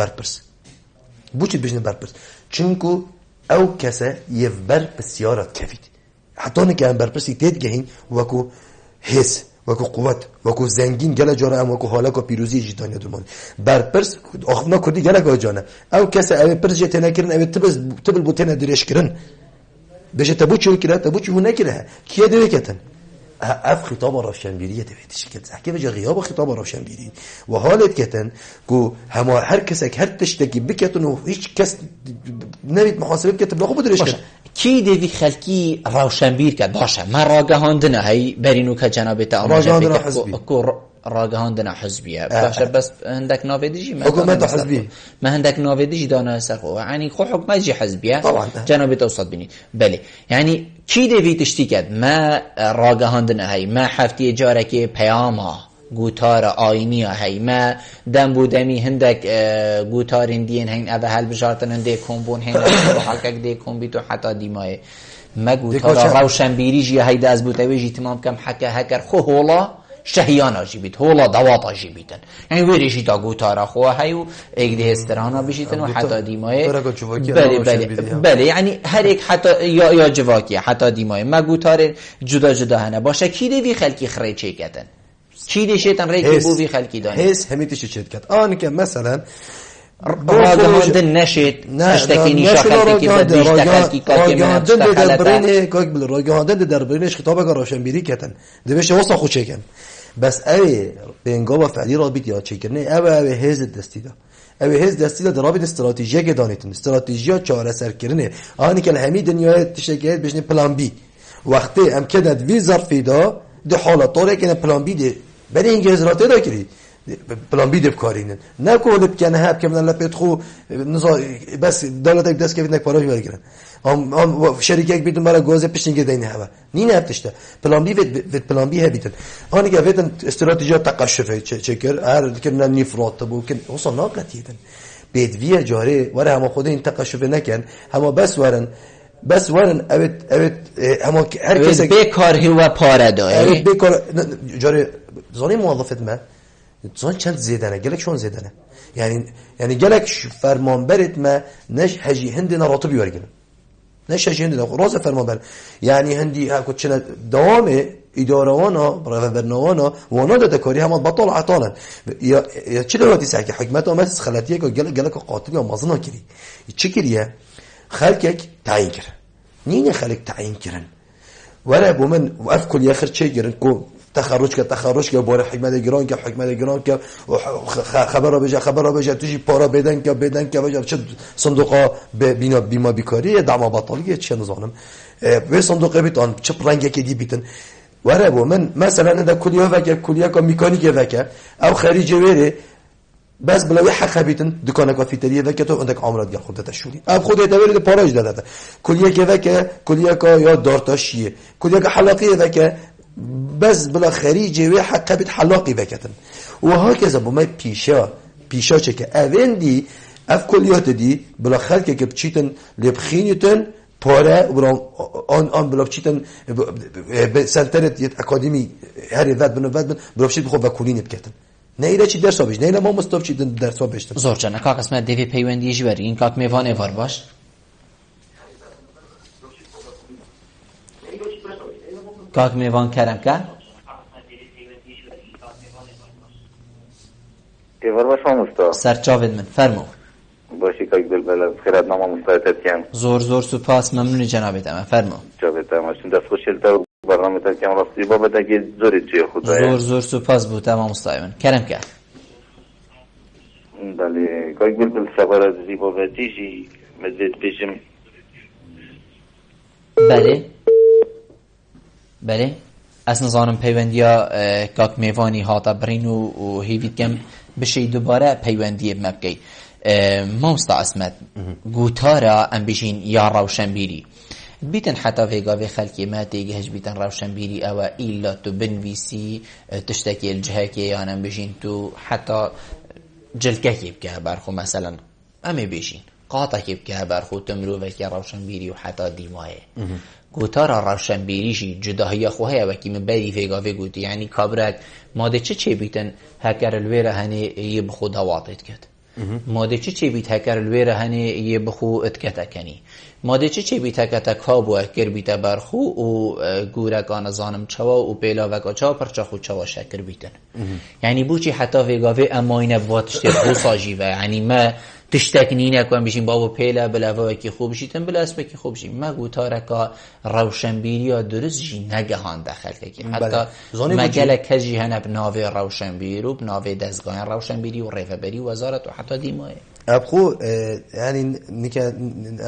برپرس چونکو او کسا یف برپرس یارد کفید حتی نه که هم برپرسی تید گهین وکو حس وکو قوت وکو زنگین گله جاره ام وکو حالا که پیروزی جیتانیا درمان برپرس آخفنا کردی گله که جانه او کسا او پرس جه نکرن او تبل بو تنه درش کرن بشه تبو چو کرده تبو چو نکره کیه دوی کتن اف خطاب روشنبیری دویدش که زحکه بجا غیاب خطاب روشنبیری و حالت کتن که همه هر کس هر تشتکی بکتن و هیچ کس نمید محاسبه بکتن بلا خوب درش کن
کی دوی خلکی روشنبیر که باشه من راگهاندنه هی برینو که جنابت
راگهاندنه حزبی
راگهاندنه حزبیه باشه بس هندک ناویدیجی
حکومت حزبی
ما هندک ناویدیجی دانه سر خو یعنی خو حکومت جی حزبیه جنابت اوسط بینید بله یعنی کی دوی تشتی کد ما راگهاندنه هی ما هفته جاره که پیاما گوتار آینی هی ما دم بودمی هندک گوتارین دین هین اوه هل بجارتن هنده کمبون هین حلقک ده کمبیتو حتی دیمای ما گوتار روشنبیری جی هیده از بودوی جی تمام کم حکه هکر خو هولا شهیانا جی بیت هولا دواتا جی بیتن یعنی ویری جی تا گوتارا خواه هیو ایک ده استرانا بشیتن و حتی دیمای بله یعنی هر ایک حتی یا جواکی حتی دیمای ما گوتار جدا جدا هنه باشه کی دوی خلکی خری چه کتن چی دیشتن ریکی بو بی خلکی دانه
حس همیتش چید کت آن که مثلا
راگهاندن نشید اشتکی نیشا خلکی که بدیش خلکی کاکی من
راگهاندن در برینش خطابه که روشنبیری کتن دویشه واسا خود چکن بس اوه بینگاه و فعلی را بیت یاد چکرنه اوه هز دستی دا اوه هز دستی دا درابید استراتیجیه که دانیتن استراتیجیه چاره سر کرنه آنی که الهمی دنیای تشکیت بشنه پلان بی وقتی امکدت وی ظرفی دا ده حالت طوره که پلان بی ده برای این گذراته دا کری پلان بی ده بکارینن نکو ده بکنه هب که من لپیت خو بس دولتک دست که نک پاراش برگرن شرکت بیتون برای گوزه پشتینگه دینه هوا نی نفتشته پلان بی پلان بی هبیتن آنی که ویتن استراتژی تقشفه چکر هر که نفرات بو که اصلا ناقتیدن بدوی جاره وره هم خود این تقشفه نکن هم بس ورن اوت اما هر کسی
بیکار هوا پاره داره
بیکار جاره زانی موظفت ما زان چند زیدنه گلک شون زیدنه یعنی گلک فرمانبرت ما نش حجی هندنا راتبی ورگن نش حجی هندنا راز فرمانبر یعنی هندی ها کوچنا دوام اداره وانا برنامه‌وانا وانا ده کاری هم بطل عطالا یا چه دلواتی ساکی حکمت اومد خلاتیه که گلک قاتل یا مازنا کری چه کریه خلقك تعيين كرن نين خلق تعيين كرن ولا بمن وقف كل ياخر شيء كرن كو تخرج که بار حکمت گران که خبر بجا توی پارا بدن که بجا چه صندوقا بیما بیکاری دعما بطالی چه نزانم و صندوق بیتان چه رنگی که دی بیتن وره بو من مثلا ده کلیه که میکانیک وکه او خریجه وره بس بلا حق بیتن دکان کافیتریه وکه تو اندک عمرات گل خودت شوری اب خودت ورید پاراج داده کلیه که وکه کلیه که یا دارتاشیه کلیه که حلاقیه وکه بس بلا خریجه و حق بیت حلاقی وکتن و هكذا بما پیشا چه که اوندی اف کلیات دی بلا خلق که بچیتن لبخینیتن پاره برام آن بلاکچیتن به سنترت یه اکادمی هر ود بن بلاکچیت بخو وکولین بکتن نه اینا چی درس آبیش نه اینا ما مستوب چی درس آبیشتن
زور چنه کاک اسمت دیوی پیوندیش بری این کاک میوانه وار باش کاک میوان کرم که
ایوار باش ما مستوب
سرچاوید من فرمو
باشی کاک بلبل خیرات نامه مستعدت کن
زور سپاس ممنونی جنابت اما فرمو
جابت اما شن دست خوشیل تا برنامه تا کم راستی بابا تا که زوری جوی خدا
زور سپاس بود تمام مستایمن کرم که
بله کاک بلبل سوار از زیبا و دیجی مدید بیشم
بله از نظارم پیوندیا کاک میوانی هاتا برین و هیوید کم بشی دوباره پیوندی مبکی ما مستعصمت گوتارا ام بشین یا روشنبیری بیتن حتی ویگاوی خلکی ما تیگهش بیتن روشنبیری او ایلا تو بنویسی تشتکی الجهاکی یا ام بشین تو حتی جلککی بکه برخو مثلا امی بشین قاطکی بکه برخو تمرو وکی روشنبیری و حتی دیمایه گوتارا روشنبیریشی جداهی خواه وکی من بدی ویگاوی گوتی یعنی کابرک ماده چه بیتن هکر الویره هنه یه بخو دواتت کد ماده چی بیت هکر الویره هنه یه بخو اتکتا کنی ماده چی بیت هکتا کابو اکر بیت برخو و گورکان زانم چوا و پیلا وکا چوا پرچا خود چوا شکر بیتن یعنی بوچی حتی ویگاوی اما اینه بواتشتر خوصاجی و یعنی ما تشتکنی نکن بشین بابا پیلا بلاوه کی خوب شیتن بلا اسم کی خوب شین ما گوتارکا روشنبیری ها درست جی نگهان داخل که حتی مجال کجی هنب ناوی روشنبیری و بناوی دزگاه روشنبیری و ریفبری وزارت و حتی دیمای
ابخو یعنی نکه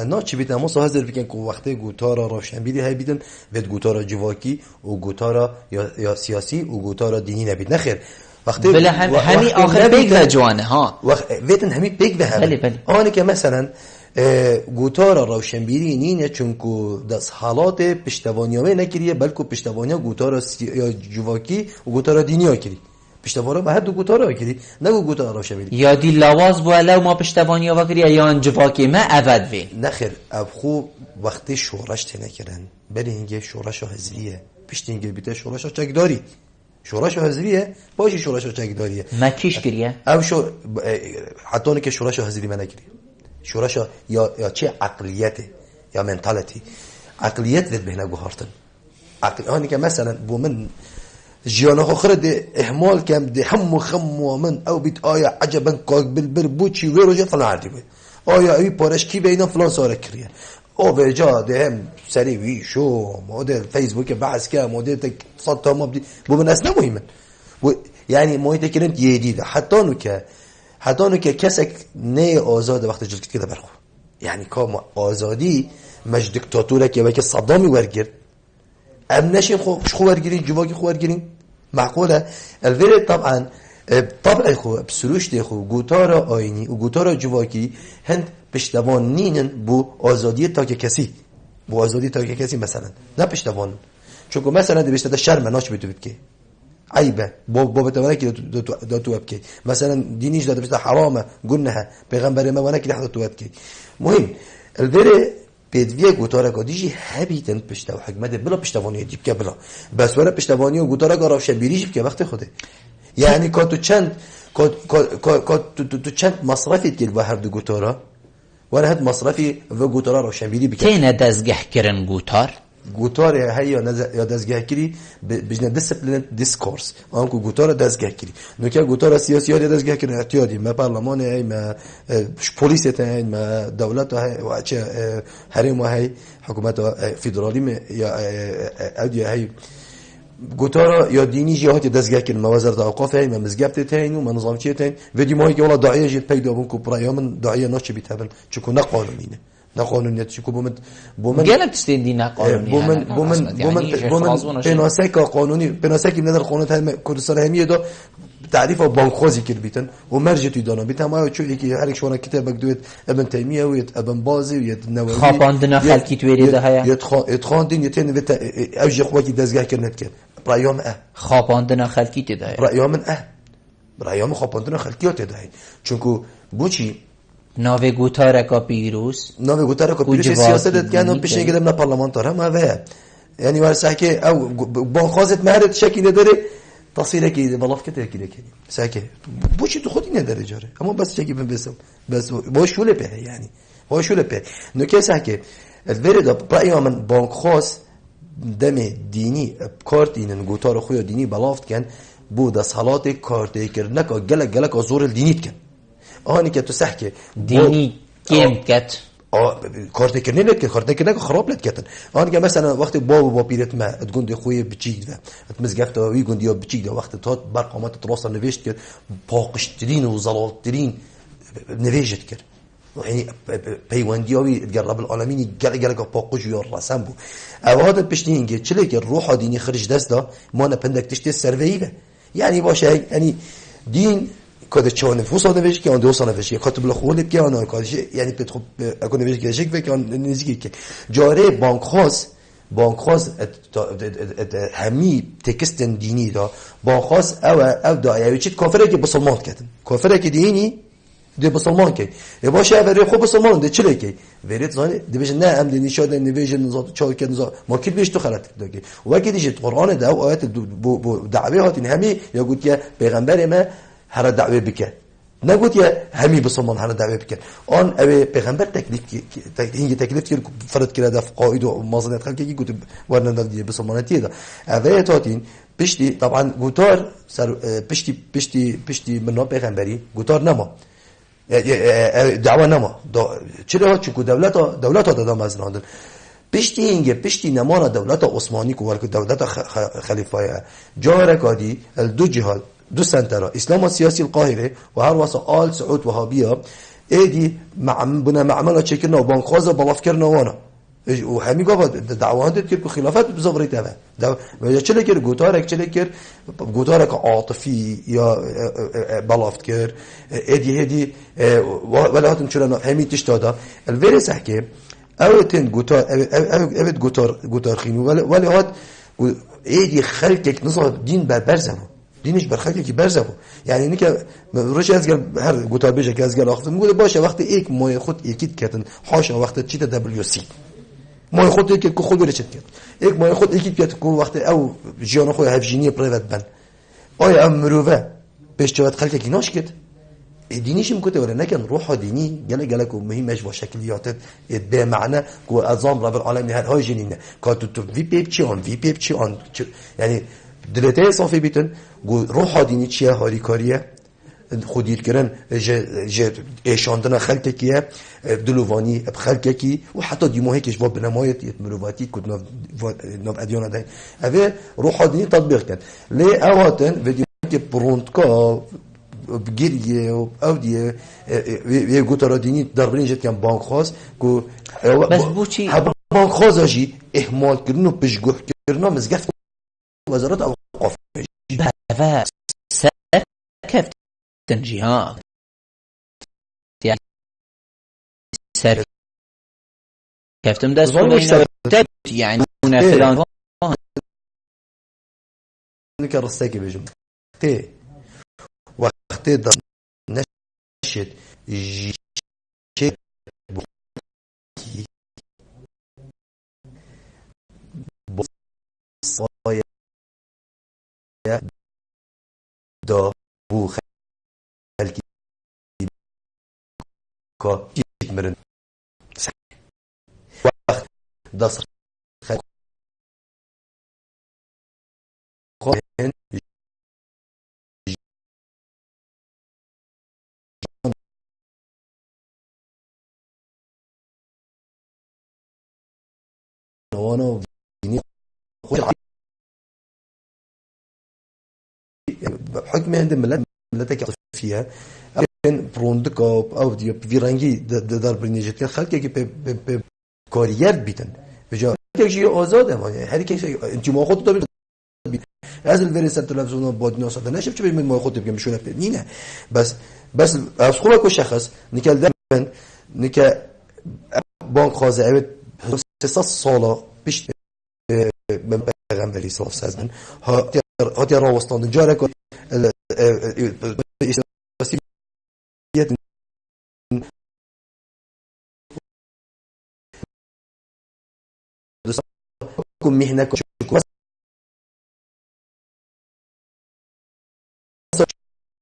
ناچی بیتن ما سازر بکن که وقتی گوتارا روشنبیری های بیتن وید گوتارا جواکی و گوتارا یا سیاسی و گوتارا دینی نبید نخیر وقتی
بله همی آخر بیگ و جوانه ها
ویتن همی بیگ و هم آنه که مثلا گوتارا روشنبیری نینه چونکو دست حالات پشتوانیامه نکریه بلکه پشتوانیا گوتارا یا جواکی و گوتارا دینی ها کری پشتوانیا به هر دو گوتارا ها کری نگو گوتارا روشنبیری
یا دی لواز بو لو ما پشتوانیا ها کری یا جواکی ما اود وی
نخیر ابخو وقتی شورش تنه کرن بله اینگه شورش ها حزبیه پشت اینگه بیته شورش ها چکداری شورش حزبیه باشی شورش چکداریه
ما کیش کریه
او شو حتی که شورش حزبی من نکری شورش یا چه عقلیته یا منتالتی عقلیت ذات بهنا گوهارتن عقل که مثلا بو من جیانا خو ده اهمال کم ده هم خم ومن او بیت آیا عجبا قاق بالبر بوچی ویرو جا فلان عردی بید آیا اوی پارش کی بینا فلان ساره کریه او به جا ده هم سری وی شو مودل فیسبوک بحث که مودل تک صد تا ما بدی بو من اصلا مهمن یعنی محیط کرنت یه دیده حتی نو که کسک نه آزاده وقت جلد کده برخو یعنی که آزادی مش دیکتاتوره که وکی صدامی ورگیر ام نشیم خو ورگیرین جواکی خو ورگیرین معقوله الویره طبعا طبعا خو بسروش دی خو گوتارا آینی و گوتارا جواکی هند پشتوان نینن بو آزادی تا که کسی مثلا نه پشتوان چون مثلا دی بشته شرم ناش بیتو که عیبه بابا تمام که دو ابکی مثلا دینیش داده بشه حرامه گناه پیغمبر ما وانا که حدا ابکی مهم البره بدویه گوتارا گادیجی هبیتن پشتو حکمت بلا پشتوانی دیب که بلا بس ولا پشتوانی و گوتارا گارا شبیریش که وقت خوده یعنی که تو چند مصرفی که با هر دو گوتارا وانا هد مصرفی و گوتارا رو شبیری بکن
که ندزگه کرن
گوتار هی یا دزگاه کری بجنه دیسپلین دیسکورس آنکو گوتار دزگاه کری نوکه گوتار سیاسی یا دزگاه کری احتیاطی ما پارلمان هی ما پلیس هی ما دولت هی و چه حریم هی حکومت فدرالی یا اودیا هی گوتار یا دینی جهات دزگاه کری ما وزارت اوقاف هی ما مزگبت تین و ما نظامچی تین ودی ما که والله داعیه جت پیدا بون کو برایام داعیه ناچ بیتابن چکو نقانونینه نقانونیت چیکو بومن
گلم تستندی نقانونی
بومن پناسک قانونی پناسک ندر قانون هم کردستان همیه دو تعریف بانک خوازی کرد بیتن و مرجع توی دانا بیتن ما چون یکی هر یک شونا کتاب مکتوبت ابن تیمیه و ابن بازی و نووی
خواندن خلکی توی ده هیا
یتخواندن یتن و اوج خواکی دزگاه کرد که برایام
خواندن خلکی ته ده
برایام خواندن خلکیات ده چون کو بوچی
ناوی گوتاره کا پیروز
سیاست کنن پیشنگ دم نه پارلمانتار هم اوه یعنی ورسه که او بانخوازت مهرت شکی نداره تصویره که بلاف کته کی لکنی ساکه بوشی تو خودی نداره جاره اما بس شکی بس با شوله به یعنی با شوله به نکته ساکه الورد رأی من بانخواز دم دینی کارت اینن گوتار خوی دینی بلافت کن بود از حالات کارتی کردن که گلک زور دینیت کن آنی که تو سحکه
دینی کیم کت
کارتی کردن لت کارتی کردن خراب لت کتن آنی که مثلا وقتی با پیرت ما تگوندی خوی بچید و تمزگفت و ویگوندی بچید وقتی تا برقامات تراث نوشت کرد پاکشترین و زلالترین نوشت کرد يعني پیوندیاوی در رب العالمین گل پاکوش یا رسم بود. اوهاد پشتینگه چله که روح دینی خرج دست دا ما نپندک تشتی سرویله. یعنی باشه یعنی دین کد چهار نفوس آدمش که آن دو سال نفوسی کاتب لخوله که آن کارش یعنی پتخو اکو نوشت که شک که آن نزدیکی که جاره بانک خاص همی تکستن دینی دا بانک خاص او دایوی چیت کافره که بسلمان کردن کافره که دینی ده بسلمان کی باشه وری خوب بسلمان ده چله کی ورید زانی دیویژ نه ام دینی شده نویژن نزاد چال کرد نزاد ما کی بیش تو خلات داگی و کی دیجی قرآن ده و آیات دعوی هاتین همی یا گوت که پیغمبر ما هر دعوی بکه نگوت یا همی بسلمان هر دعوی بکه آن او پیغمبر تکلیف کرد فرض کرده قائد و مازنت خلق کی گوت ورنن دی بسلمانتی ده اوه تاتین پشتی طبعا گوتار سر پشتی من پیغمبری گوتار نما دعوا نما چرا چون دولت دادم از راندن پشتی نمانا دولت عثمانی کو ولکه دولت خلیفه جاره کادی دو جهاد دو سنترا اسلام سیاسی القاهره و هر واسه آل سعود وهابیه ایدی بنا معامله چکرنا و بانخواز بلاف کرنا وانا و همی گفت دعوات کرد که خلافت بزغری تبع و چله کرد گوتارک عاطفی یا بلافت کرد ایدی ولی هاتون چرا همی تشتادا الویرس که اوتن گوتار خینو ولی هات ایدی خلقك نصاب دین برزمو دینش بر خلقی که برزمو یعنی اینی که روش از هر گوتار بشه که از گل آخر میگه باشه وقتی یک مای خود یکیت کردن حاشا وقتی چیت WC مای خود یکی که خود برچت کرد یک مای خود یکی که کو وقتی او جیان خو هفجینی پرایوت بن آیا امروه پیش جواد خلق کی ناش کرد دینیش میگه ولی نکن روح دینی گله کو مهمش با شکلیات به معنی کو اعظم رب العالمین هر های جنینه که تو وی پیپ چی آن یعنی دلته صافی بیتن گو روح دینی چیه هاری کاریه خودیر کردن ایشاندن خلق کیه دلوانی بخلق کی و حتی دیموهی کش و بنمایت مروتی کد نو ادیان دین اوه روح دینی تطبیق کرد لی اواتن ویدیو که برونتکا بگیریه و اودیه یه گوتارا دینی در برینجت کن بانک خواست کو
بس بوچی
بانک خواست آجی احمال کردن و پشگوه کردن مزگفت وزارت اوقاف
بفا سرکفت جهاد يعني سر كفتم دست يعني فلان
نكر الساكي بيجم تي وقت ده نشد شيء بصايا دا بو خلقي كا مرن وقت دصر خواهن وانا ديني حكم عند ملتك فيها بروندکا او دی ویرانگی در برنیجت که خلقی که به کاریت بیتن به جا که آزاده ما هر کی انتما خود داره از الورثه تلفزیون بود ناس دادن نشه چه من ما خود بگم شو نفته نه بس از خوبه کو شخص نکل دمن نک بانک خازه 300 سال پیش من پیغمبری صلی الله علیه و آله ها راوستان جاره کو مهنه